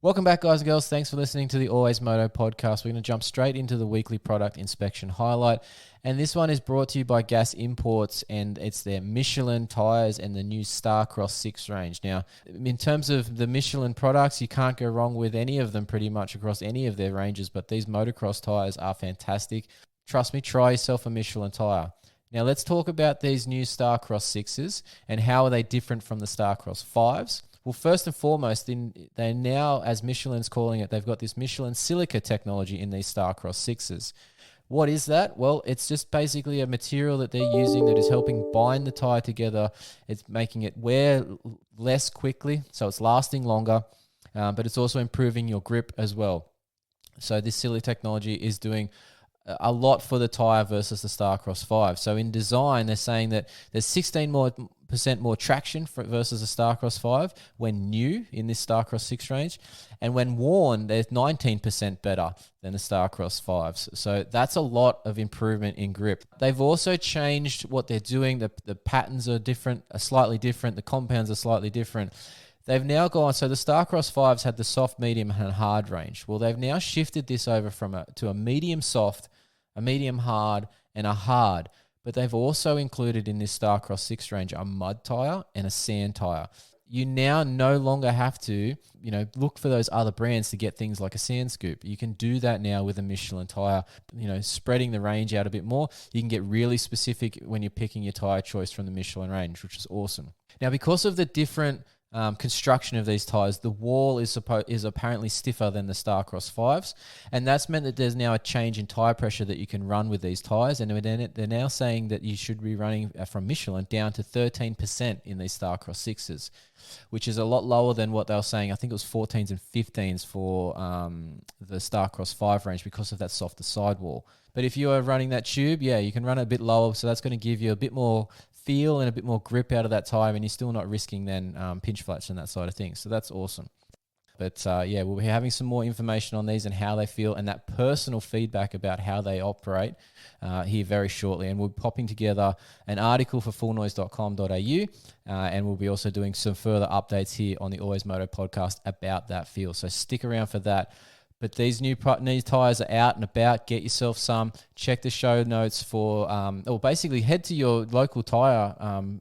Welcome back, guys and girls. Thanks for listening to the AlwaysMoto Podcast. We're going to jump straight into the weekly product inspection highlight. And this one is brought to you by Gas Imports, and it's their Michelin tyres and the new Starcross 6 range. Now, in terms of the Michelin products, you can't go wrong with any of them pretty much across any of their ranges, but these motocross tyres are fantastic. Trust me, try yourself a Michelin tyre. Now, let's talk about these new Starcross 6s and how are they different from the Starcross 5s. Well, first and foremost, they now, as Michelin's calling it, they've got this Michelin silica technology in these Starcross 6s. What is that? Well, it's just basically a material that they're using that is helping bind the tyre together. It's making it wear less quickly, so it's lasting longer, but it's also improving your grip as well. So this silica technology is doing a lot for the tyre versus the Starcross 5. So in design, they're saying that there's 16% more traction versus the Starcross 5 when new in this Starcross 6 range. And when worn, they're 19% better than the Starcross 5s. So that's a lot of improvement in grip. They've also changed what they're doing. The patterns are different, are slightly different. The compounds are slightly different. They've now gone, so the Starcross 5s had the soft, medium, and hard range. Well, they've now shifted this over to a medium soft, a medium hard, and a hard. But they've also included in this Starcross 6 range a mud tyre and a sand tyre. You now no longer have to, look for those other brands to get things like a sand scoop. You can do that now with a Michelin tyre, spreading the range out a bit more. You can get really specific when you're picking your tyre choice from the Michelin range, which is awesome. Now, because of the different construction of these tyres, the wall is apparently stiffer than the Starcross 5s, and that's meant that there's now a change in tyre pressure that you can run with these tyres, and they're now saying that you should be running from Michelin down to 13% in these Starcross 6s, which is a lot lower than what they were saying. I think it was 14s and 15s for the Starcross 5 range because of that softer sidewall. But if you are running that tube, you can run it a bit lower, so that's going to give you a bit more feel and a bit more grip out of that tyre, and you're still not risking then pinch flats and that side of things. So that's awesome. But we'll be having some more information on these and how they feel and that personal feedback about how they operate here very shortly. And we'll be popping together an article for fullnoise.com.au, and we'll be also doing some further updates here on the AlwaysMoto Podcast about that feel. So stick around for that. But these new tyres are out and about. Get yourself some. Check the show notes for, basically head to your local tyre,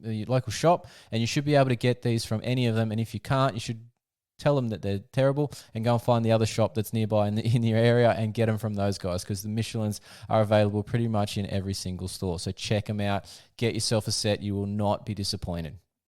your local shop, and you should be able to get these from any of them. And if you can't, you should tell them that they're terrible and go and find the other shop that's nearby in your area and get them from those guys, because the Michelins are available pretty much in every single store. So check them out. Get yourself a set. You will not be disappointed.